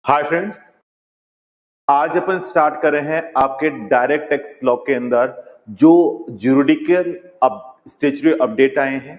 Hi friends, आज अपन start कर रहे हैं आपके डायरेक्ट टैक्स लॉ के अंदर जो ज्यूरिडिकल अब स्टेचुटरी अपडेट आए हैं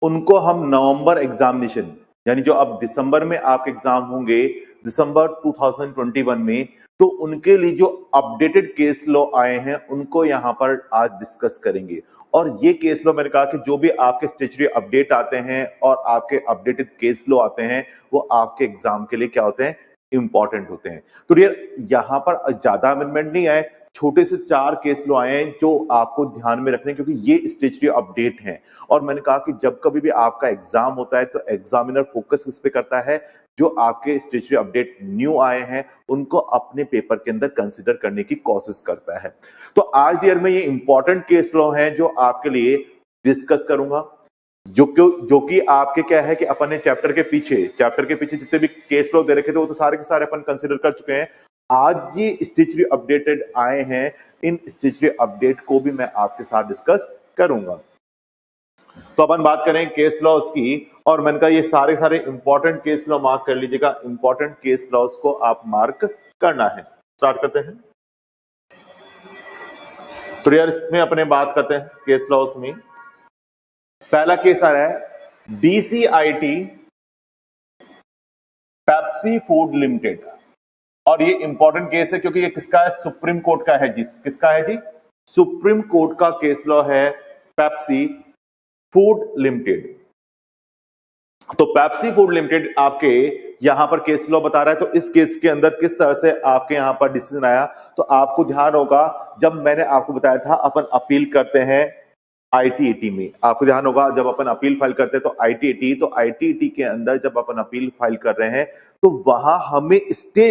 उनको हम नवंबर एग्जामिनेशन यानी जो अब दिसंबर में आपके एग्जाम होंगे दिसंबर 2021 में, तो उनके लिए जो अपडेटेड केस लॉ आए हैं उनको यहां पर आज डिस्कस करेंगे। और ये केस लॉ मैंने कहा कि जो भी आपके स्टेचुटरी अपडेट आते हैं और आपके अपडेटेड केस लॉ आते हैं वो आपके एग्जाम के लिए क्या होते हैं, इंपॉर्टेंट होते हैं। तो डियर यहां पर ज्यादा अमेंडमेंट नहीं आए, छोटे से 4 केस लो आए हैं जो आपको ध्यान में रखने, क्योंकि ये स्टेचुटरी अपडेट हैं। और मैंने कहा कि जब कभी भी आपका एग्जाम होता है तो एग्जामिनर फोकस किस पे करता है, जो आपके स्टेचुटरी अपडेट न्यू आए हैं उनको अपने पेपर के अंदर कंसीडर करने की कोशिश करता है। तो आज डियर में ये इंपॉर्टेंट केस लॉ है जो आपके लिए डिस्कस करूंगा, जो कि आपके क्या है कि अपन ने चैप्टर के पीछे जितने भी केस लॉ दे रखे थे वो तो सारे के सारे अपन कंसीडर कर चुके हैं। आज ये स्टेचुटरी अपडेटेड आए हैं, इन स्टेचुटरी अपडेट को भी मैं आपके साथ डिस्कस करूंगा। तो अपन बात करें केस लॉज की, और मैंने कहा ये सारे इंपॉर्टेंट केस लॉ मार्क कर लीजिएगा। इंपॉर्टेंट केस लॉज को आप मार्क करना है। स्टार्ट करते हैं। तो यार इसमें अपने बात करते हैं केस लॉज में। पहला केस आ रहा है DCIT पेप्सी फूड लिमिटेड, और ये इंपॉर्टेंट केस है क्योंकि ये किसका है, सुप्रीम कोर्ट का है जी। किसका है जी? सुप्रीम कोर्ट का केस लॉ है पेप्सी फूड लिमिटेड। तो पेप्सी फूड लिमिटेड आपके यहां पर केस लॉ बता रहा है। तो इस केस के अंदर किस तरह से आपके यहां पर डिसीजन आया, तो आपको ध्यान होगा जब मैंने आपको बताया था अपन अपील करते हैं ITAT में। आपको ध्यान होगा जब अपन अपील फाइल करते हैं तो ITAT के अंदर जब अपन अपील फाइल कर रहे हैं तो वहां हमें स्टे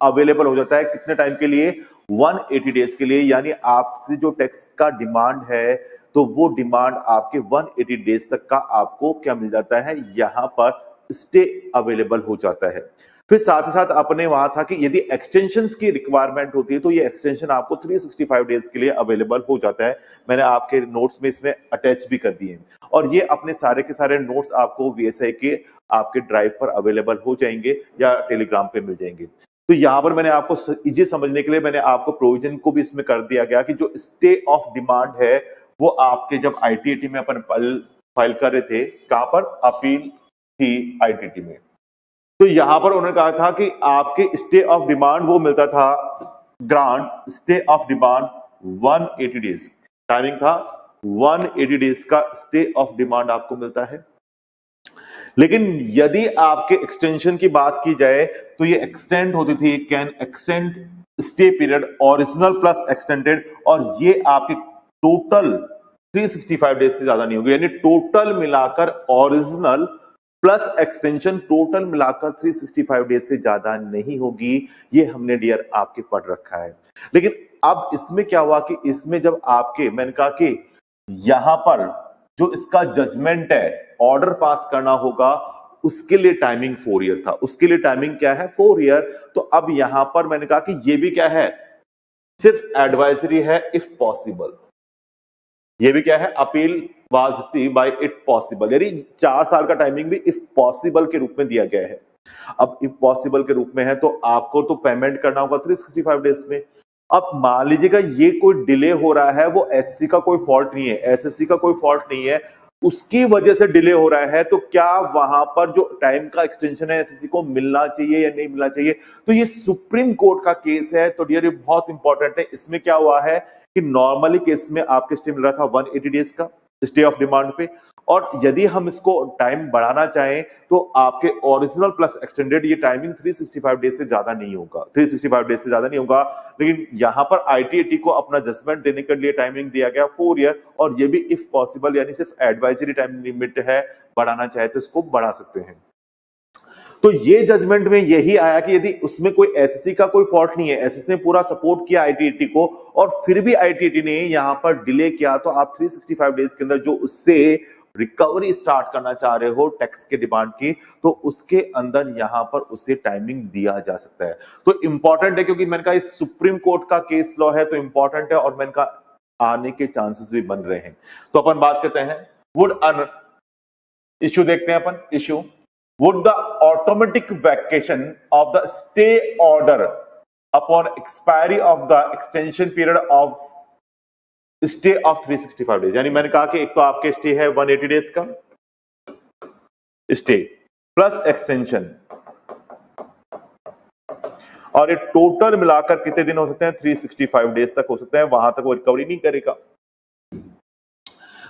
अवेलेबल हो जाता है कितने टाइम के लिए, 180 डेज के लिए। यानी आपसे जो टैक्स का डिमांड है तो वो डिमांड आपके 180 डेज तक का आपको क्या मिल जाता है, यहां पर स्टे अवेलेबल हो जाता है। फिर साथ ही साथ अपने वहां था कि यदि एक्सटेंशंस की रिक्वायरमेंट होती है तो ये एक्सटेंशन आपको 365 डेज के लिए अवेलेबल हो जाता है। मैंने आपके नोट्स में इसमें अटैच भी कर दिए हैं, और ये अपने सारे के सारे नोट्स आपको VSI के आपके ड्राइव पर अवेलेबल हो जाएंगे या टेलीग्राम पे मिल जाएंगे। तो यहां पर मैंने आपको इजी समझने के लिए मैंने आपको प्रोविजन को भी इसमें कर दिया गया कि जो स्टे ऑफ डिमांड है वो आपके जब ITAT में अपन फाइल कर रहे थे, कहां पर अपील थी ITAT में, तो यहां पर उन्होंने कहा था कि आपके स्टे ऑफ डिमांड वो मिलता था, grant stay of demand 180 days, timing था 180 डेज का स्टे ऑफ डिमांड आपको मिलता है। लेकिन यदि आपके एक्सटेंशन की बात की जाए तो ये एक्सटेंड होती थी, can extend stay period original plus extended, और ये आपके टोटल 365 डेज से ज्यादा नहीं होगी। यानी टोटल मिलाकर ओरिजिनल प्लस एक्सटेंशन टोटल मिलाकर 365 डेज से ज्यादा नहीं होगी। ये हमने डियर आपके पढ़ रखा है। लेकिन अब इसमें क्या हुआ कि इसमें जब आपके मैंने कहा कि यहां पर जो इसका जजमेंट है ऑर्डर पास करना होगा उसके लिए टाइमिंग 4 ईयर था। उसके लिए टाइमिंग क्या है, 4 ईयर। तो अब यहां पर मैंने कहा कि ये भी क्या है, सिर्फ एडवाइजरी है इफ पॉसिबल। ये भी क्या है, appeal was see by it possible, यानी 4 साल का टाइमिंग भी इफ पॉसिबल के रूप में दिया गया है। अब इफ पॉसिबल के रूप में है तो आपको तो पेमेंट करना होगा 365 डेज में। अब मान लीजिएगा ये कोई डिले हो रहा है, वो एसएससी का कोई फॉल्ट नहीं है, एसएससी का कोई फॉल्ट नहीं है, उसकी वजह से डिले हो रहा है, तो क्या वहां पर जो टाइम का एक्सटेंशन है एसएससी को मिलना चाहिए या नहीं मिलना चाहिए। तो ये सुप्रीम कोर्ट का केस है, तो डियर ये बहुत इंपॉर्टेंट है। इसमें क्या हुआ है कि नॉर्मली केस में आपके स्टे मिल रहा था 180 डेज का स्टे ऑफ डिमांड पे, और यदि हम इसको टाइम बढ़ाना चाहें तो आपके ओरिजिनल प्लस एक्सटेंडेड ये टाइमिंग 365 डेज से ज्यादा नहीं होगा, 365 डेज से ज्यादा नहीं होगा। लेकिन यहां पर ITAT को अपना जजमेंट देने के लिए टाइमिंग दिया गया 4 ईयर, और ये भी इफ पॉसिबल यानी सिर्फ एडवाइजरी टाइम लिमिट है, बढ़ाना चाहे तो इसको बढ़ा सकते हैं। तो ये जजमेंट में यही आया कि यदि उसमें कोई एसएससी का कोई फॉल्ट नहीं है, एसएससी ने पूरा सपोर्ट किया ITAT को, और फिर भी ITAT ने यहां पर डिले किया, तो आप 365 डेज के अंदर जो उससे रिकवरी स्टार्ट करना चाह रहे हो टैक्स के डिमांड की, तो उसके अंदर यहां पर उसे टाइमिंग दिया जा सकता है। तो इंपॉर्टेंट है क्योंकि मैंने कहा इस सुप्रीम कोर्ट का केस लॉ है तो इंपॉर्टेंट है, और मैंने कहा आने के चांसेस भी बन रहे हैं। तो अपन बात करते हैं वुड अन इश्यू, देखते हैं अपन issue. would the automatic vacation of the stay order upon expiry of the extension period of stay of 365 days, यानी मैंने कहा कि एक तो आपके स्टे है 180 डेज का स्टे प्लस एक्सटेंशन, और ये टोटल मिलाकर कितने दिन हो सकते हैं, 365 डेज तक हो सकते हैं, वहां तक वो रिकवरी नहीं करेगा।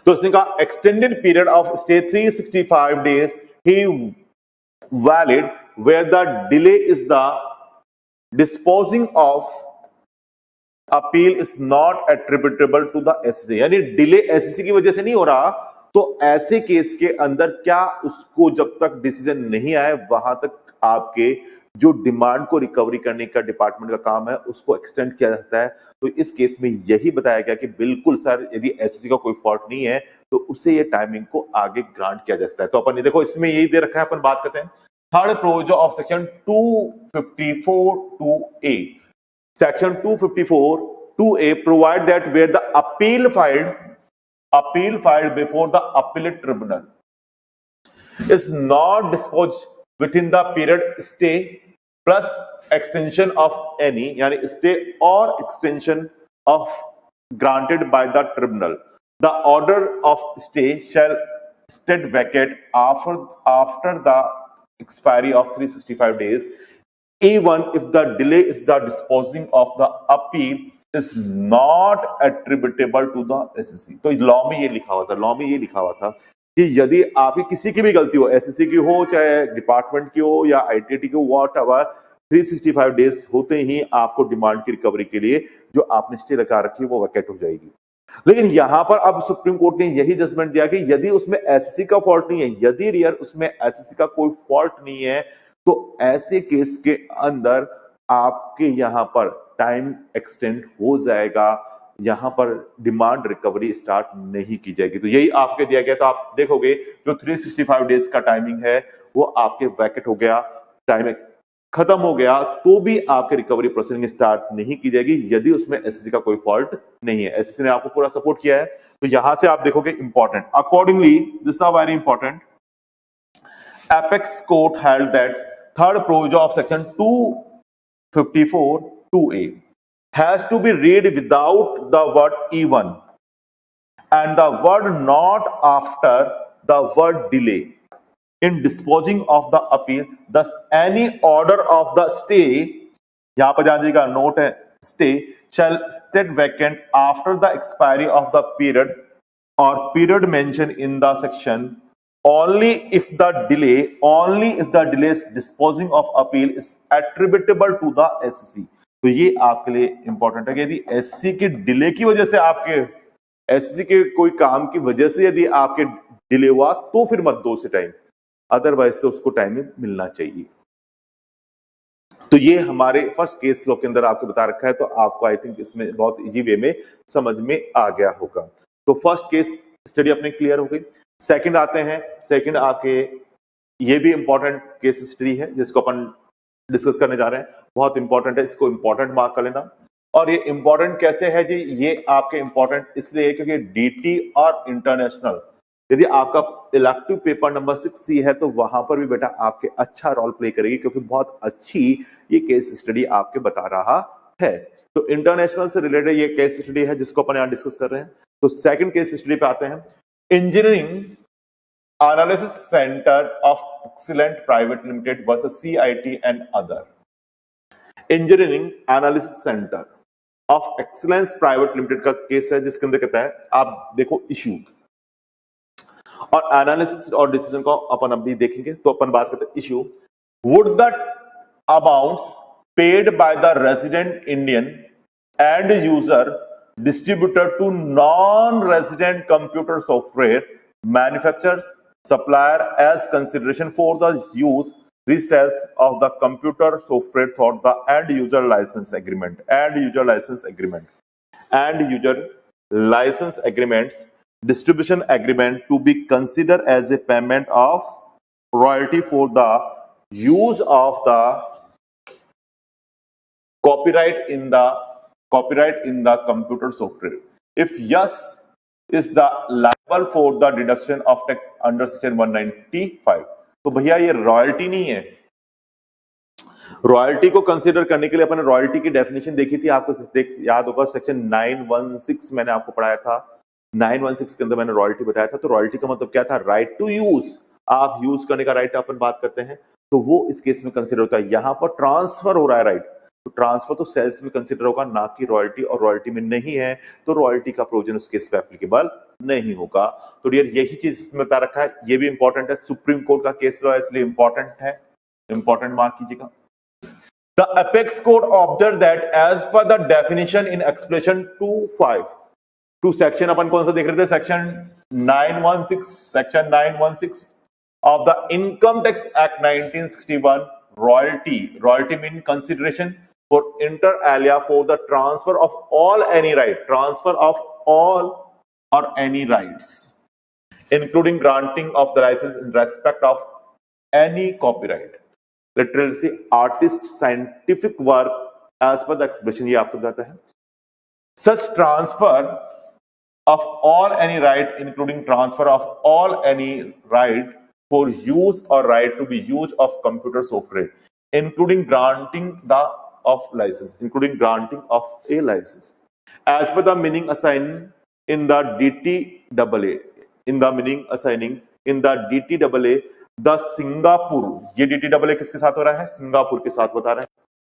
तो उसने कहा extended period of stay 365 days ही valid where the delay is the disposing of appeal is not attributable to the SSC, यानी डिले एसएससी की वजह से नहीं हो रहा, तो ऐसे केस के अंदर क्या उसको जब तक डिसीजन नहीं आए वहां तक आपके जो डिमांड को रिकवरी करने का डिपार्टमेंट का काम है उसको एक्सटेंड किया जाता है। तो इस केस में यही बताया गया कि बिल्कुल सर यदि एसएससी का कोई फॉल्ट नहीं है तो उसे ये टाइमिंग को आगे ग्रांट किया जा सकता है। तो अपन देखो इसमें यही दे रखा है, अपन बात करते हैं third provision of section 254(2)(a). Section 254(2)(a) provide that where the appeal filed before the appellate tribunal is not disposed within the period stay plus extension of any, यानी stay or extension of granted by the tribunal, the order of stay shall stand vacant after the expiry of 365 days, even if the delay is the disposing of the appeal is not attributable to the SSC। तो law में ये लिखा हुआ था कि यदि आपकी किसी की भी गलती हो, एसएससी की हो चाहे डिपार्टमेंट की हो या आईटीटी की हो, व्हाटएवर, 365 डेज होते ही आपको डिमांड की रिकवरी के लिए जो आपने स्टे लगा रखी है वो वैकेट हो जाएगी। लेकिन यहां पर अब सुप्रीम कोर्ट ने यही जजमेंट दिया कि यदि उसमें एसएससी का फॉल्ट नहीं है, यदि रियर उसमें एसएससी का कोई फॉल्ट नहीं है, तो ऐसे केस के अंदर आपके यहां पर टाइम एक्सटेंड हो जाएगा, यहां पर डिमांड रिकवरी स्टार्ट नहीं की जाएगी। तो यही आपके दिया गया। तो आप देखोगे जो 365 डेज का टाइमिंग है वो आपके वैकेट हो गया, टाइम खत्म हो गया, तो भी आपके रिकवरी प्रोसीडिंग स्टार्ट नहीं की जाएगी यदि उसमें एसएससी का कोई फॉल्ट नहीं है। एसएससी ने आपको पूरा सपोर्ट किया है। तो यहां से आप देखोगे important, accordingly this is very important, apex court held that third provision of section 254(2)(a) has to be read without the word even and the word not after the word delay in disposing of the appeal. Thus any order of the stay, यहां पर जान दीजिएगा note है, stay shall stand vacant after the expiry of the period or period mentioned in the section only if the delay disposing of appeal is attributable to the SC। तो ये आपके लिए important है कि यदि एससी की delay की वजह से आपके एससी के कोई काम की वजह से यदि आपके डिले हुआ तो फिर मत दो उसे टाइम, अदरवाइज तो उसको टाइम मिलना चाहिए। तो ये हमारे फर्स्ट केस लॉ के अंदर आपको बता रखा है, तो आपको आई थिंक इसमें बहुत इजी वे में समझ में आ गया होगा। तो फर्स्ट केस स्टडी अपने क्लियर हो गई। सेकंड आते हैं, सेकंड आपके ये भी इंपॉर्टेंट केस स्टडी है जिसको अपन डिस्कस करने जा रहे हैं, बहुत इंपॉर्टेंट है, इसको इंपॉर्टेंट मार्क कर लेना। और ये इंपॉर्टेंट कैसे है जी, ये आपके इंपॉर्टेंट इसलिए क्योंकि डीटी और इंटरनेशनल यदि आपका इलेक्टिव पेपर नंबर 6C है तो वहां पर भी बेटा आपके अच्छा रोल प्ले करेगी, क्योंकि बहुत अच्छी ये केस स्टडी आपके बता रहा है। तो इंटरनेशनल से रिलेटेड ये केस स्टडी है जिसको अपन यहां डिस्कस कर रहे हैं। तो सेकंड केस स्टडी पे आते हैं, engineering analysis centre of excellent private limited versus CIT and other. Engineering analysis centre of excellence private limited का केस है जिसके अंदर कहता है, आप देखो इश्यू और एनालिसिस और डिसीजन को अपन अभी देखेंगे। तो अपन बात करते हैं issue, would the amounts paid by the resident Indian and user distributed to non-resident computer software manufacturers supplier as consideration for the use resales of the computer software through the end user license agreements distribution agreement to be considered as a payment of royalty for the use of the copyright in the computer software. If yes, is the liable for the deduction of tax under section 195. तो भैया ये royalty नहीं है। Royalty को consider करने के लिए अपन royalty की डेफिनेशन देखी थी, आपको याद होगा सेक्शन 916 मैंने आपको पढ़ाया था। 916 के अंदर मैंने रॉयल्टी बताया था। तो रॉयल्टी का मतलब क्या था? राइट टू यूज, आप यूज करने का राइट अपन बात करते हैं, तो वो इस केस में कंसीडर होता है। यहां पर ट्रांसफर हो रहा है राइट, तो ट्रांसफर तो सेल्स में कंसीडर होगा, ना कि रॉयल्टी, और रॉयल्टी में नहीं है तो रॉयल्टी का प्रोविजन उस केस पे एप्लीकेबल नहीं होगा। तो डियर यही चीज बता रखा है, ये भी इंपॉर्टेंट है, सुप्रीम कोर्ट का केस लॉ इसलिए इंपॉर्टेंट है, इंपॉर्टेंट मार्क कीजिएगा। The apex court observed that as per the definition in expression 2.5 to section अपन कौन सा देख रहे थे? Section 916, section 916 of the Income Tax Act 1961, royalty mean consideration for inter alia for the transfer of all any right, transfer of all or any rights, including granting of the license in respect of any copyright, literacy artist scientific work as per the expression, ये आपको बताता है। Such transfer of all any right including transfer of all any right for use और right to be use of computer software including granting the of licence, including granting of a licence as per the meaning assign in the DTAA, in the meaning assigning in the DTAA the Singapore. ये DTAA किसके साथ हो रहा है? Singapore के साथ बता रहा है।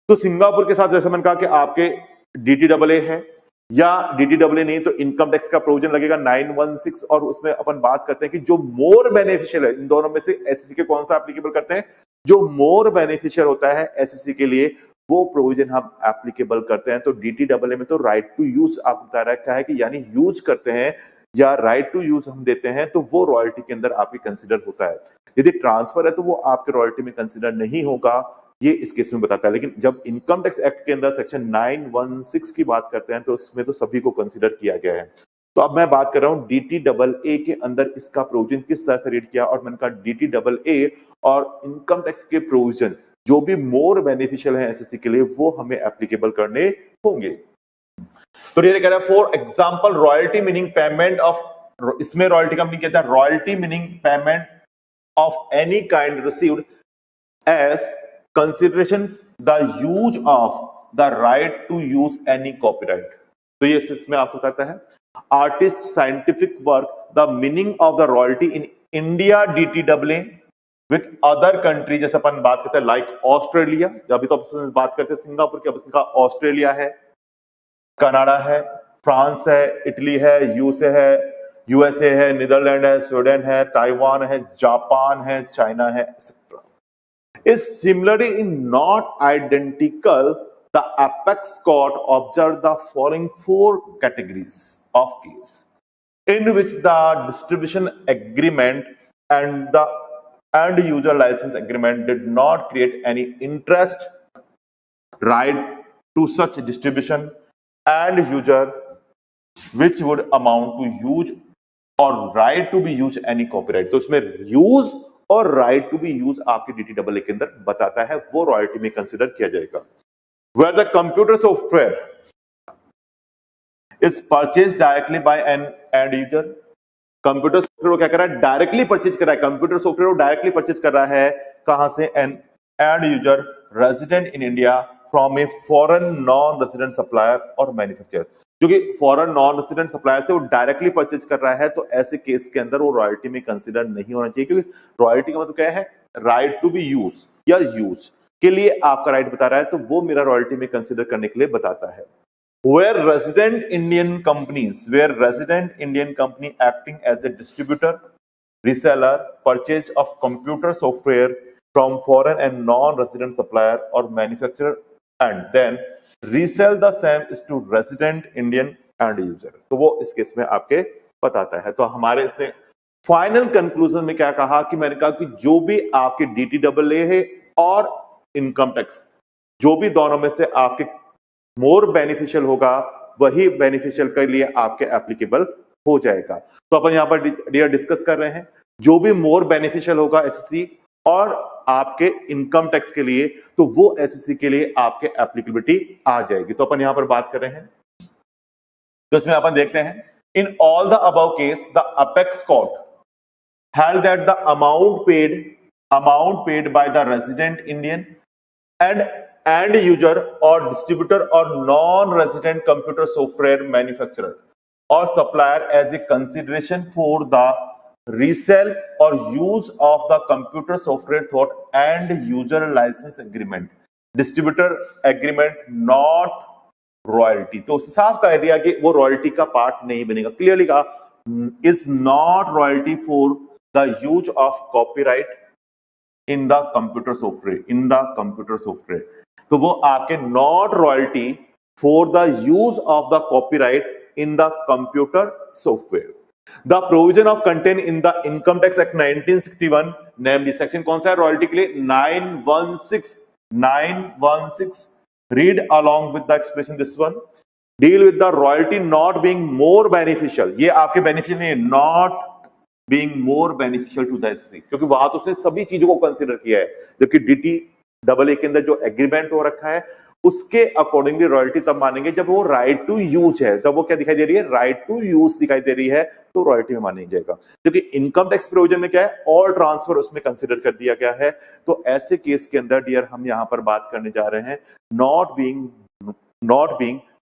तो सिंगापुर के साथ जैसे मैंने कहा कि आपके DTAA है या DTAA नहीं तो इनकम टैक्स का प्रोविजन लगेगा 916, और उसमें अपन बात करते हैं कि जो मोर बेनिफिशियल है, इन दोनों में से SEC के कौन सा एप्लीकेबल करते हैं? जो मोर बेनिफिशियल होता है SEC के लिए वो प्रोविजन हम एप्लीकेबल करते हैं। तो DTAA में तो राइट टू यूज आप बता रखा है कि यानी यूज करते हैं या राइट टू यूज हम देते हैं, तो वो रॉयल्टी के अंदर आपकी कंसिडर होता है। यदि ट्रांसफर है तो वो आपके रॉयल्टी में कंसिडर नहीं होगा, ये इस केस में बताता है। लेकिन जब इनकम टैक्स एक्ट के अंदर सेक्शन 916 की बात करते हैं तो उसमें तो सभी को कंसिडर किया गया है। तो अब मैं बात कर रहा हूं DTAA के अंदर इसका प्रोविजन किस तरह से रीड किया, और मैंने कहा DTAA और इनकम टैक्स के प्रोविजन जो भी मोर बेनिफिशियल है SEC के लिए वो हमें एप्लीकेबल करने होंगे। तो ये कह रहा है for example royalty meaning payment of, इसमें रॉयल्टी का मीनिंग कहता है royalty meaning payment of any kind received as consideration the use of the right to use any copyright. तो ये इसमें आपको कहता है artist scientific work, the meaning of the royalty in India DTAA with other country, जैसे अपन बात करते हैं लाइक ऑस्ट्रेलिया, अभी तो अपन बात करते हैं सिंगापुर की, अब ऑस्ट्रेलिया है, कनाडा है, फ्रांस है, इटली है, USA है, नीदरलैंड है, स्वीडन है, ताइवान है, जापान है, चाइना है, etcetera. Is similarly in not identical, the apex court observed the following 4 categories of case in which the distribution agreement and the end user license agreement did not create any interest right to such distribution and user which would amount to use or right to be use any copyright। तो इसमें use और right to be use आपके DTAA के अंदर बताता है, वो royalty में कंसिडर किया जाएगा। Where the computer software is purchased directly by an end user, computer software क्या कर रहा है? डायरेक्टली परचेज कर रहा है। कंप्यूटर सॉफ्टवेयर डायरेक्टली परचेज कर रहा है कहां से? An end user resident in India from a foreign non resident supplier और मैन्युफैक्चरर, जो कि फॉरेन नॉन रेजिडेंट सप्लायर से वो डायरेक्टली परचेज कर रहा है, तो ऐसे केस के अंदर वो रॉयल्टी में कंसिडर नहीं होना चाहिए, क्योंकि रॉयल्टी का मतलब क्या है? राइट टू बी यूज या यूज के लिए आपका राइट बता रहा है, तो वो मेरा रॉयल्टी में कंसिडर करने के लिए बताता है। Where resident Indian companies, where resident Indian company acting as a distributor, reseller, purchase of computer software from foreign and non-resident supplier or manufacturer and then resell the same is to resident Indian end user, तो वो इस case में आपके बताता है। तो हमारे इसने फाइनल कंक्लूजन में क्या कहा कि मैंने कहा कि जो भी आपके DTAA है और इनकम टैक्स, जो भी दोनों में से आपके मोर बेनिफिशियल होगा वही बेनिफिशियल के लिए आपके एप्लीकेबल हो जाएगा। तो अपन यहां पर डियर डिस्कस कर रहे हैं जो भी मोर बेनिफिशियल होगा SEC और आपके इनकम टैक्स के लिए, तो वो SEC के लिए आपके एप्लीकेबिलिटी आ जाएगी। तो अपन यहां पर बात कर रहे हैं, तो इसमें अपन देखते हैं in all the above case the apex court held that the amount paid amount paid by the resident Indian and end user or distributor or non-resident computer software manufacturer or supplier as a consideration for the resale or use of the computer software through end user license agreement, distributor agreement, not royalty. तो साफ कह दिया कि वो royalty का part नहीं बनेगा, clearly कहा is not royalty for the use of copyright in the computer software, in the computer software. तो वो आपके not royalty for the use of the copyright in the computer software. The provision of content in the income tax act 1961 namely section कौन सा है royalty के लिए 916 read along with the expression this one deal with the royalty not being more beneficial, ये आपके beneficial नहीं है, not being more beneficial to the SC, क्योंकि वहां तो उसने सभी चीजों को कंसीडर किया है, जबकि DTAA के अंदर जो एग्रीमेंट हो रखा है उसके अकॉर्डिंगली रॉयल्टी तब मानेंगे जब वो राइट टू यूज है, तब वो क्या दिखाई दे रही है, राइट टू यूज दिखाई दे रही है, तो रॉयल्टी में मानी जाएगा। क्योंकि इनकम टैक्स प्रोविजन में क्या है, ऑल ट्रांसफर उसमें कंसीडर कर दिया गया है। तो ऐसे केस के अंदर डियर हम यहां पर बात करने जा रहे हैं not being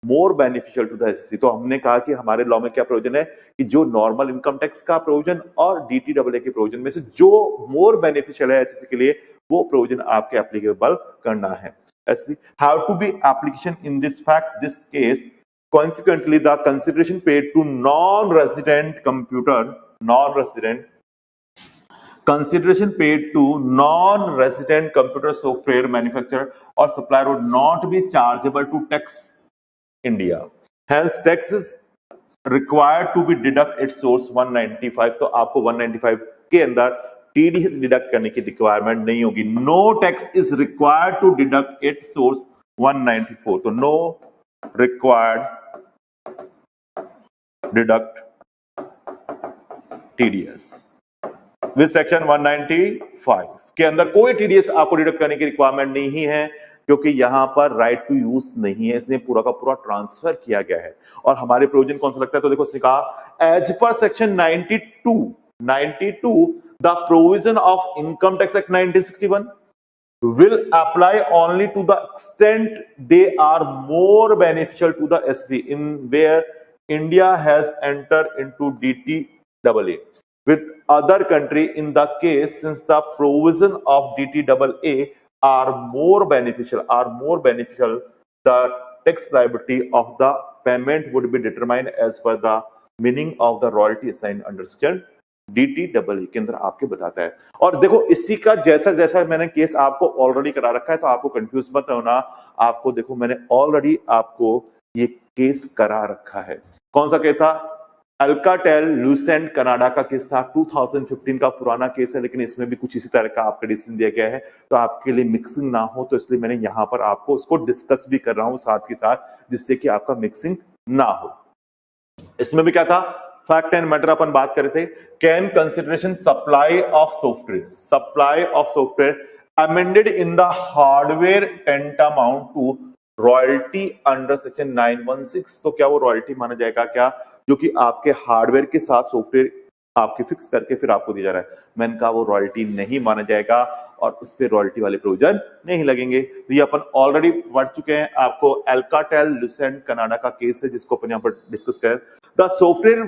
more beneficial to the SC. तो हमने कहा कि हमारे लॉ में क्या प्रोविजन है कि जो नॉर्मल इनकम टैक्स का प्रोविजन और DTAA के प्रोविजन में से जो मोर बेनिफिशियल है एससी के लिए, वो प्रोविजन आपके एप्लीकेबल करना है। have to be application in this fact this case consequently the consideration paid to non-resident computer software manufacturer or supplier would not be chargeable to tax India, hence tax is required to be deduct its source 195। तो आपको 195 के अंदर TDS deduct करने की requirement नहीं होगी। No tax is required to deduct it source 194। तो no required deduct TDS with section 195 के अंदर कोई TDS आपको डिडक्ट करने की रिक्वायरमेंट नहीं है, क्योंकि यहां पर राइट टू यूज नहीं है, इसने पूरा का पूरा ट्रांसफर किया गया है। और हमारे प्रोविजन कौन सा लगता है, तो देखो उसने कहा as per section 92 the provision of Income Tax Act 1961 will apply only to the extent they are more beneficial to the SC in where India has entered into DTAA with other country in the case since the provision of DTAA are more beneficial, the tax liability of the payment would be determined as per the meaning of the royalty assigned under section DTAA के अंदर आपके बताता है। और देखो इसी का जैसा जैसा मैंने केस आपको ऑलरेडी करा रखा है, तो आपको कंफ्यूज मत होना। आपको देखो मैंने ऑलरेडी आपको ये केस करा रखा है। कौन सा केस था, अल्काटेल लूसेंट कनाडा का केस था, 2015 का पुराना केस है, लेकिन इसमें भी कुछ इसी तरह का आपका डिसीजन दिया गया है। तो आपके लिए मिक्सिंग ना हो, तो इसलिए मैंने यहां पर आपको उसको डिस्कस भी कर रहा हूं साथ के साथ, जिससे कि आपका मिक्सिंग ना हो। इसमें भी क्या था, फैक्ट एंड मैटर अपन बात कर रहे थे, can consideration supply of software amended in the hardware tantamount to royalty under section 916। तो क्या वो रॉयल्टी माना जाएगा क्या, जो कि आपके हार्डवेयर के साथ सॉफ्टवेयर आपके फिक्स करके फिर आपको दिया जा रहा है। मैंने कहा वो रॉयल्टी नहीं माना जाएगा और उस पर रॉयल्टी वाले प्रोविजन नहीं लगेंगे। तो ये अपन ऑलरेडी बढ़ चुके हैं, आपको अल्काटेल लूसेंट कनाडा का केस है जिसको अपन यहाँ पर डिस्कस करें। The software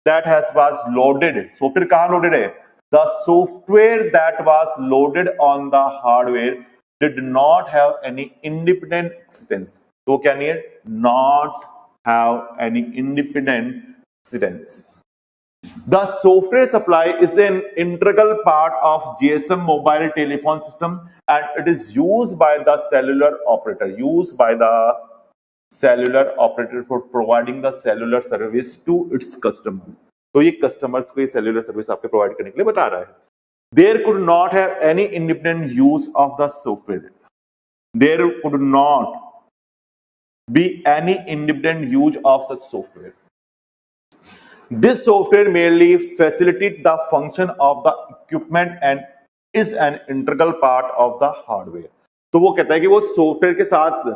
that was loaded, software कहां लोडेड है, the software that was loaded on the hardware did not have any independent existence. तो क्या नहीं है, not have any independent existence. The software supply is an integral part of GSM mobile telephone system and it is used by the cellular operator for providing the cellular service to its customer। तो ये customers को ये cellular service आपके provide करने के लिए बता रहा है। There could not have any independent use of the software. There could not be any independent use of such software. This software merely facilitates the function of the equipment and is an integral part of the hardware। तो वो कहता है कि वो software के साथ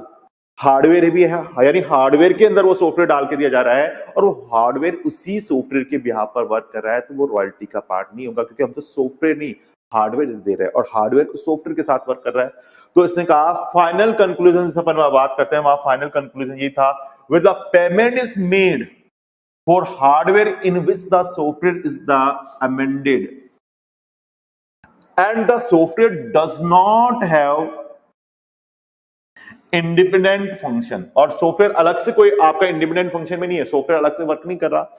hardware भी है, यानी हार्डवेयर के अंदर वो सॉफ्टवेयर डाल के दिया जा रहा है और वो हार्डवेयर उसी सॉफ्टवेयर के बिहाफ पर वर्क कर रहा है, तो वो रॉयल्टी का पार्ट नहीं होगा, क्योंकि हम तो सॉफ्टवेयर नहीं हार्डवेयर दे रहा है और हार्डवेयर को सॉफ्टवेयर के साथ वर्क कर रहा है। तो इसने कहा फाइनल कंक्लूजन अपन बात करते हैं, वहां फाइनल कंक्लूजन ये था, with the payment is made for hardware in which the software is the amended and the software does not have independent function, और सॉफ्टवेयर अलग से कोई आपका इंडिपेंडेंट फंक्शन में नहीं है, सॉफ्टवेयर अलग से वर्क नहीं कर रहा,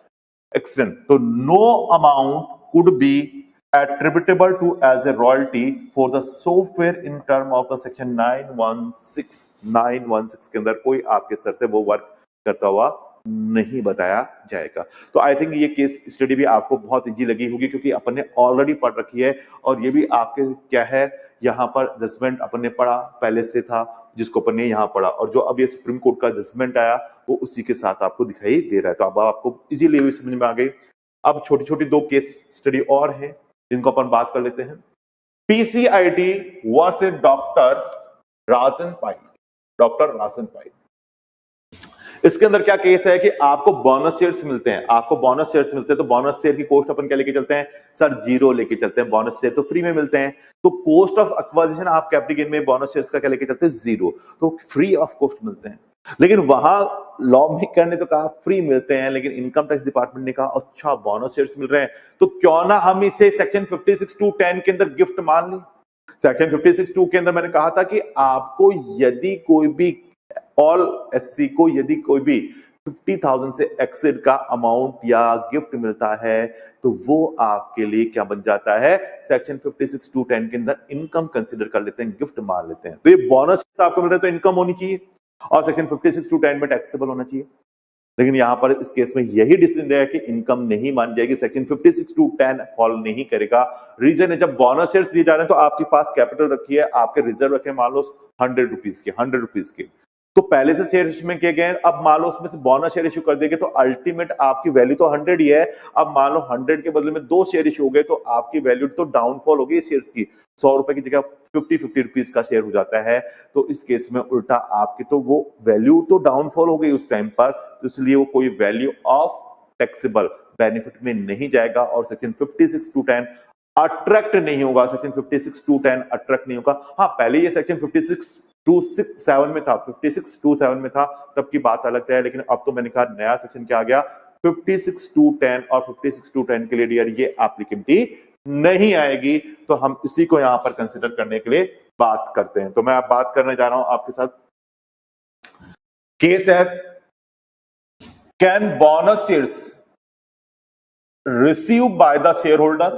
एक्सीडेंट, तो no amount could be attributable to as a royalty for the software in term of the section 916 के अंदर कोई आपके स्तर से वो वर्क करता हुआ नहीं बताया जाएगा। तो आई थिंक ये केस स्टडी भी आपको बहुत इजी लगी होगी, क्योंकि अपन ने ऑलरेडी पढ़ रखी है और ये भी आपके क्या है, यहाँ पर जजमेंट अपन ने पढ़ा पहले से था जिसको अपन ने यहाँ पढ़ा, और जो अब ये सुप्रीम कोर्ट का जजमेंट आया वो उसी के साथ आपको दिखाई दे रहा है। तो अब आपको इजीली समझ में आ गई। अब छोटी छोटी दो केस स्टडी और है जिनको अपन बात कर लेते हैं। पीसीआईटी वर्सेस डॉक्टर राजन पाई, डॉक्टर राजन पाई। इसके अंदर क्या केस है कि आपको बोनस शेयर्स मिलते हैं, आपको बोनस शेयर्स मिलते हैं, तो बोनस शेयर की कॉस्ट अपन क्या लेके चलते हैं सर, 0 लेके चलते हैं। बोनस शेयर तो फ्री में मिलते हैं, तो कॉस्ट ऑफ एक्वाजिशन आप कैपिटल गेन में बोनस शेयर्स का क्या लेके चलते हैं 0, तो फ्री ऑफ कॉस्ट मिलते हैं। लेकिन वहां लॉ मेकर ने तो कहा फ्री मिलते हैं, लेकिन इनकम टैक्स डिपार्टमेंट ने कहा अच्छा बोनस शेयर्स मिल रहे हैं, तो क्यों ना हम इसे सेक्शन 56(2)(10) के अंदर गिफ्ट मान लें। सेक्शन 56(2) के अंदर मैंने कहा था कि आपको यदि कोई भी ऑल एससी को यदि कोई भी 50,000 से एक्सीड का अमाउंट या गिफ्ट मिलता है तो वो आपके लिए क्या बन जाता है, सेक्शन 56(2)(10) के अंदर इनकम कंसीडर कर लेते हैं, गिफ्ट मान लेते हैं। तो ये बोनस आपको मिल रहा है तो इनकम होनी चाहिए और सेक्शन 56(2)(10) में टैक्सेबल होना चाहिए। लेकिन यहां पर इस केस में यही डिसीजन दिया है कि इनकम नहीं मानी जाएगी, सेक्शन 56(2)(10) फॉलो नहीं करेगा। रीजन है जब बोनस शेयर्स दिए जा रहे हैं तो आपके पास कैपिटल रखी है, आपके रिजर्व रखे मान लो 100 रुपीज के, 100 रुपीज के, तो पहले से शेयर इश्यू में किए गए, अब मान लो उसमें से बोनस शेयर इश्यू कर देंगे तो अल्टीमेट आपकी वैल्यू तो 100 ही है। अब मान लो 100 के बदले में 2 शेयर इश्यू हो गए तो आपकी वैल्यू तो डाउनफॉल हो गई शेयर्स की, 100 रुपए की जगह 50 रुपीज का शेयर हो जाता है। तो इस केस में उल्टा आपकी तो वो वैल्यू तो डाउनफॉल हो गई उस टाइम पर, तो इसलिए वो कोई वैल्यू ऑफ टैक्सेबल बेनिफिट में नहीं जाएगा और सेक्शन 56(2)(10) अट्रैक्ट नहीं होगा। सेक्शन 56(2)(10) अट्रैक्ट नहीं होगा। हाँ, पहले ये सेक्शन 56(2)(7) में था, 56(2)(7) में था तब की बात अलग है, लेकिन अब तो मैंने कहा नया सेक्शन क्या आ गया 56(2)(10) और 56(2)(10) के लिए डियर ये एप्लीकेबिलिटी नहीं आएगी। तो हम इसी को यहां पर कंसीडर करने के लिए बात करते हैं। तो मैं अब बात करने जा रहा हूं आपके साथ, केस है can bonus shares receive by the share holder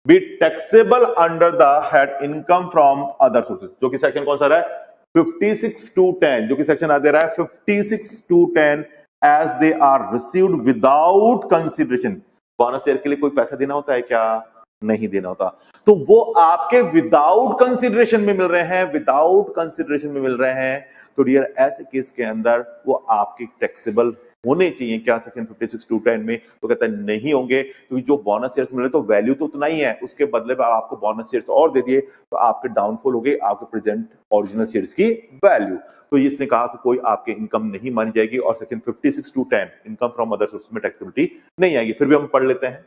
be taxable under the head income from other sources, जो कि सेक्शन कौन सा रहा है 56(2)(10), जो कि सेक्शन आ दे रहा है 56(2)(10) as they are received without consideration. Bonus share के लिए कोई पैसा देना होता है क्या, नहीं देना होता, तो वो आपके विदाउट कंसिडरेशन में मिल रहे हैं, विदाउट कंसिडरेशन में मिल रहे हैं। तो डियर ऐसे केस के अंदर वो आपके टैक्सेबल होने चाहिए क्या सेक्शन 56(2)(10) में, तो कहता है नहीं होंगे, क्योंकि जो बोनस शेयर्स मिल रहे तो वैल्यू तो उतना ही है, उसके बदले में आपको बोनस शेयर्स और दे दिए तो आपके डाउनफॉल हो गई आपके प्रेजेंट ओरिजिनल शेयर्स की वैल्यू। तो इसने कहा कि कोई आपके इनकम नहीं मानी जाएगी और section 56(2)(10) income from other source में टैक्सेबिलिटी नहीं आएगी। फिर भी हम पढ़ लेते हैं,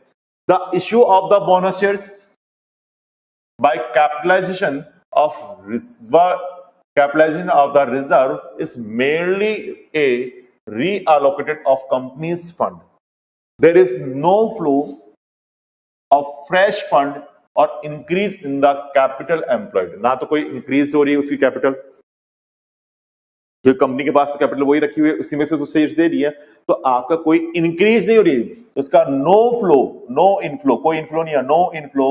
the issue of the bonus shares by capitalisation of the reserve is mainly a reallocated of company's fund. There is no flow of fresh fund or increase in the capital employed. ना तो कोई increase हो रही है उसकी capital, जो company के पास capital वही रखी हुई है उसी में से तो शेयर्स दे रही है, तो आपका कोई इंक्रीज नहीं हो रही, तो उसका नो फ्लो, नो इनफ्लो, कोई इनफ्लो नहीं है, no inflow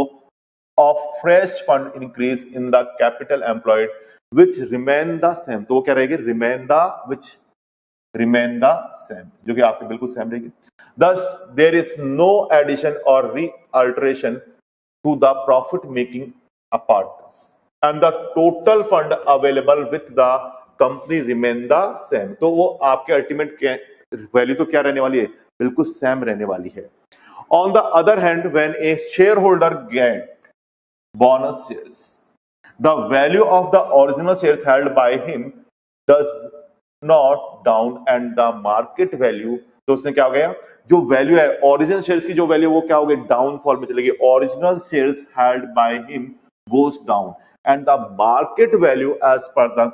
of fresh fund increase in the capital employed which remain the same. तो वो क्या रहेगी, remain the which remain the same, जो कि आपके बिल्कुल सेम रहेगी। Thus, there is no addition or re-alteration to the profit-making apparatus, and the total fund available with the company remain the same. तो वो आपके अल्टीमेट वैल्यू तो क्या रहने वाली है, बिल्कुल सेम रहने वाली है। On the other hand, when a shareholder get bonus shares, the value of the original shares held by him does not down and the market value तो उसने क्या हो गया, जो वैल्यू है ओरिजिनल शेयर्स की जो वैल्यू वो क्या हो गई, डाउनफॉल में चलेगी। Original shares held by him goes down and the market value as per the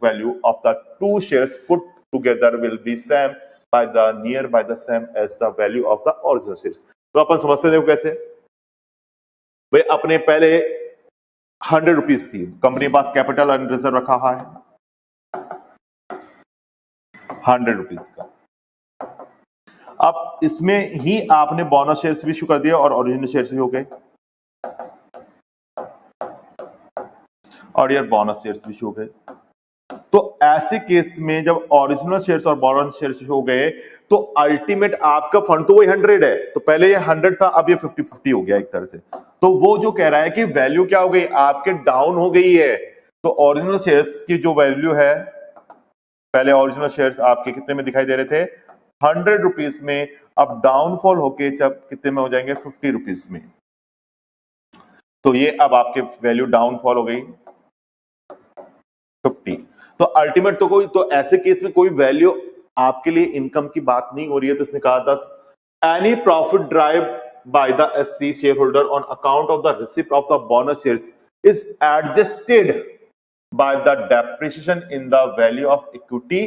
value of the two shares put together will be same by the near by the same as the value of the original shares. तो अपन समझते हैं कैसे भाई, अपने पहले 100 rupees थी, company के पास कैपिटल एंड रिजर्व रखा हुआ है 100 रुपीज का। अब इसमें ही आपने बोनस शेयर्स भी इशू कर दिया और ओरिजिनल शेयर्स भी हो गए, और यार बोनस शेयर्स भी इशू हो गए। तो ऐसे केस में जब ओरिजिनल शेयर्स और बोनस शेयर्स हो गए तो अल्टीमेट आपका फंड तो वही 100 है, तो पहले ये 100 था, अब ये 50-50 हो गया एक तरह से। तो वो जो कह रहा है कि वैल्यू क्या हो गई, आपके डाउन हो गई है। तो ओरिजिनल शेयर्स की जो वैल्यू है, पहले ओरिजिनल शेयर्स आपके कितने में दिखाई दे रहे थे, 100 रुपीज में, अब डाउनफॉल होके जब कितने में हो जाएंगे, 50 रुपीज में। तो ये अब आपके वैल्यू डाउनफॉल हो गई 50। तो अल्टीमेट तो कोई, तो ऐसे केस में कोई वैल्यू आपके लिए इनकम की बात नहीं हो रही है। तो इसने कहा 10 any profit drive by the SC share holder on account of the receipt of the bonus shares is adjusted by the depreciation in the value of equity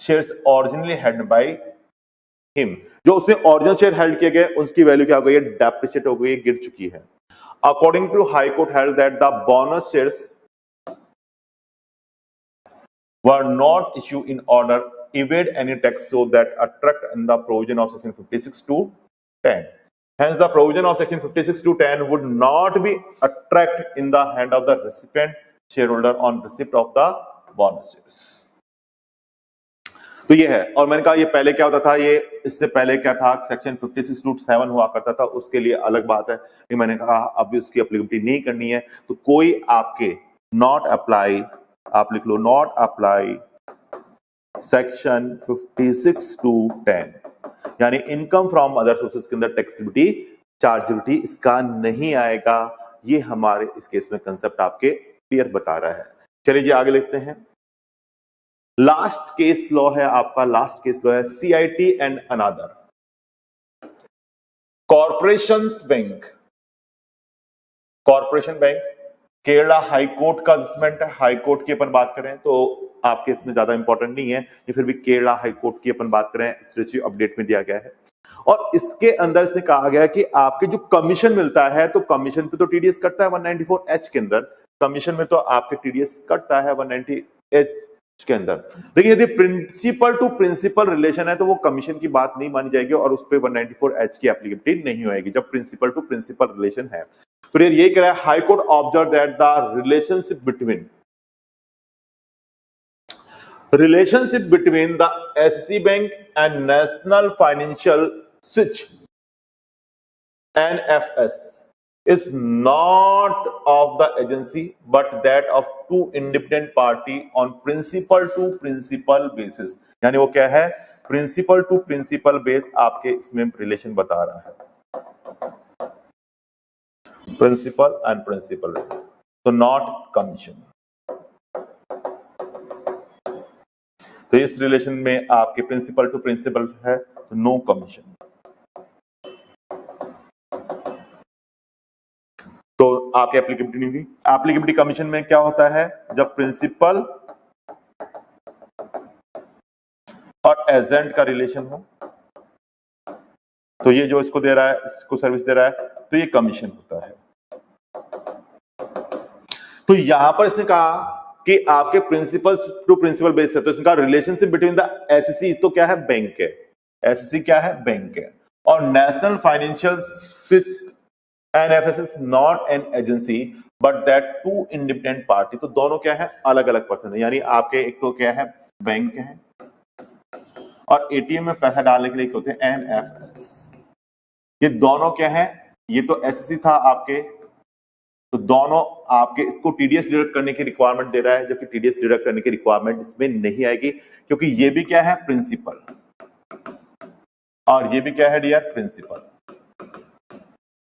shares originally held by him. जो उसने original share held किए गए उसकी value क्या हो गई है, depreciate हो गई है, गिर चुकी है। According to high court held that the bonus shares were not issued in order evade any tax so that attract in the provision of section 56 to 10. Hence the provision of section 56 to 10 would not be attract in the hand of the recipient shareholder on receipt of the bonuses. तो ये है। और मैंने कहा ये पहले क्या होता था, ये इससे पहले क्या था, सेक्शन 56 टू 7 हुआ करता था, उसके लिए अलग बात है। ये मैंने कहा अभी उसकी एप्लीकेबिलिटी नहीं करनी है। तो कोई आपके नॉट अप्लाई, आप लिख लो नॉट अप्लाई सेक्शन 56 टू 10, यानी इनकम फ्रॉम अदर सोर्सेज के अंदर टैक्सेबिलिटी चार्जेबिलिटी इसका नहीं आएगा। ये हमारे इस केस में कंसेप्ट आपके क्लियर बता रहा है। चलिए जी आगे लिखते हैं। लास्ट केस लॉ है आपका, लास्ट केस लॉ है CIT and another corporations bank. Corporation bank Kerala high court का जजमेंट है। हाई कोर्ट की अपन बात करें तो आपके इसमें ज्यादा इंपॉर्टेंट नहीं है, ये फिर भी केरला हाई कोर्ट की अपन बात करें, स्ट्रेचिव अपडेट में दिया गया है। और इसके अंदर इसने कहा गया कि आपके जो कमीशन मिलता है, तो कमीशन पे तो टीडीएस कटता है 194H के अंदर, कमीशन में तो आपके टीडीएस कटता है 190H के अंदर। लेकिन यदि प्रिंसिपल टू प्रिंसिपल रिलेशन है तो वो कमीशन की बात नहीं मानी जाएगी और उस पर 194H की एप्लीकेबिलिटी नहीं होगी जब प्रिंसिपल टू प्रिंसिपल रिलेशन है। तो ये कह रहा है high court observe that the relationship between the SC bank and national financial switch NFS is not of the agency but that of two independent party on principal to principal basis। यानी वो क्या है, principal to principal base आपके इसमें relation बता रहा है, principal and principal, तो नॉट कमीशन। तो इस रिलेशन में आपके प्रिंसिपल टू प्रिंसिपल है तो नो कमीशन। तो आपकी एप्लीकेबिलिटी नहीं हुई। एप्लीकेबिलिटी कमीशन में क्या होता है, जब प्रिंसिपल और एजेंट का रिलेशन हो, तो ये जो इसको दे रहा है, इसको सर्विस दे रहा है, तो ये कमीशन होता है। तो यहां पर इसने कहा कि आपके प्रिंसिपल टू प्रिंसिपल बेस है, तो इसका रिलेशनशिप बिटवीन द एससी, तो क्या है, बैंक है, एससी क्या है, बैंक है, और national financial switch NFS is not an agency but that to independent party, तो दोनों क्या है, अलग अलग पर्सन है। यानी आपके एक तो क्या है, बैंक है, और एटीएम में पैसा डालने के लिए क्या होते हैं, NFS। ये दोनों क्या है, ये तो एससी था आपके, तो दोनों आपके इसको टीडीएस डिडक्ट करने की रिक्वायरमेंट दे रहा है, जबकि टीडीएस डिडक्ट करने की रिक्वायरमेंट इसमें नहीं आएगी क्योंकि ये भी क्या है, प्रिंसिपल, और ये भी क्या है डियर, प्रिंसिपल।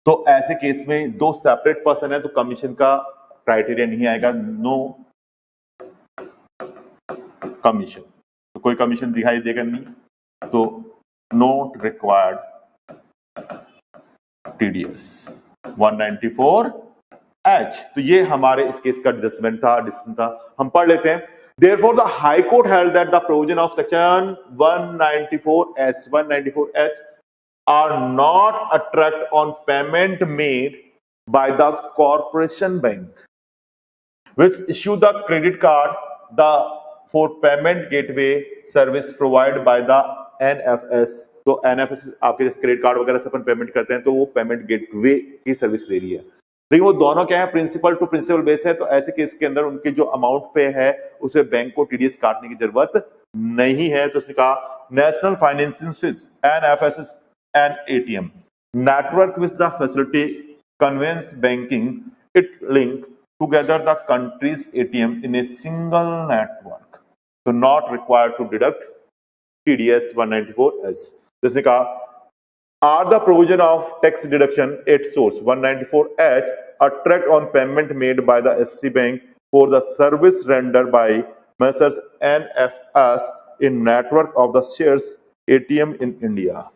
तो ऐसे केस में दो सेपरेट पर्सन है तो कमीशन का क्राइटेरिया नहीं आएगा, नो कमीशन, तो कोई कमीशन दिखाई देगा नहीं। तो नॉट रिक्वायर्ड टीडीएस 194H। तो ये हमारे इस केस का डिसीजन था, हम पढ़ लेते हैं। Therefore, the High Court held that the provision of section 194H are not a tract on payment made by the corporation bank, which issue the credit card for payment gateway service provided by the NFS। तो NFS आपके जैसे credit card वगैरह से अपन payment करते हैं, तो वो payment gateway की सर्विस दे रही है, लेकिन वो दोनों क्या है, प्रिंसिपल टू प्रिंसिपल बेस है। तो ऐसे केस के अंदर उनके जो अमाउंट पे है उसे बैंक को टीडीएस काटने की जरूरत नहीं है। तो उसने कहा national financing NFS and ATM network with the facility conveys banking, it link together the country's ATM in a single network, so not required to deduct TDS 194S। जिसने कहा are the provision of tax deduction at source 194H a tract on payment made by the SC Bank for the service rendered by Messrs NFS in network of the shares ATM in India।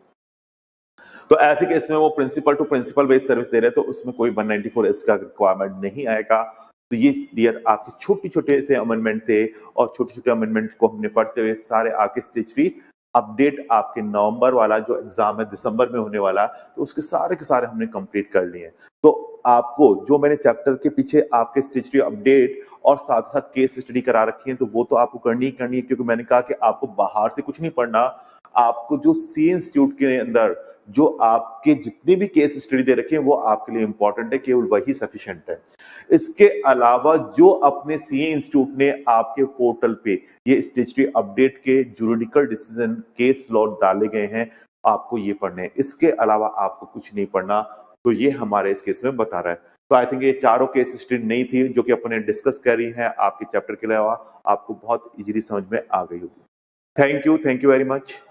तो ऐसे case में वो principal to principal based service दे रहे हैं, तो उसमें कोई 194H का रिक्वायरमेंट नहीं आएगा। तो ये डियर आपके छोटे छोटे से अमेंडमेंट थे, और छोटे छोटे अमेंडमेंट को हमने पढ़ते हुए सारे आके स्टेज 3 अपडेट आपके नवंबर वाला जो एग्जाम है दिसंबर में होने वाला, तो उसके सारे के सारे हमने कंप्लीट कर लिए हैं। तो आपको जो मैंने चैप्टर के पीछे आपके स्टेज 3 अपडेट और साथ साथ केस स्टडी करा रखी है, तो वो तो आपको करनी ही करनी है, क्योंकि मैंने कहा कि आपको बाहर से कुछ नहीं पढ़ना, आपको जो सी इंस्टीट्यूट के अंदर जो आपके जितने भी केस स्टडी दे रखे हैं वो आपके लिए इंपॉर्टेंट है, केवल वही सफिशिएंट है। इसके अलावा जो अपने सीए इंस्टीट्यूट ने आपके पोर्टल पे ये स्टेज 3 अपडेट के जुरिडिकल डिसीजन केस लॉ डाले गए हैं, आपको ये पढ़ने हैं, इसके अलावा आपको कुछ नहीं पढ़ना। तो ये हमारे इस केस में बता रहा है। तो आई थिंक ये चारों केस स्टडी नहीं थी जो कि अपने डिस्कस करी है आपके चैप्टर के अलावा, आपको बहुत इजीली समझ में आ गई होगी। Thank you very much.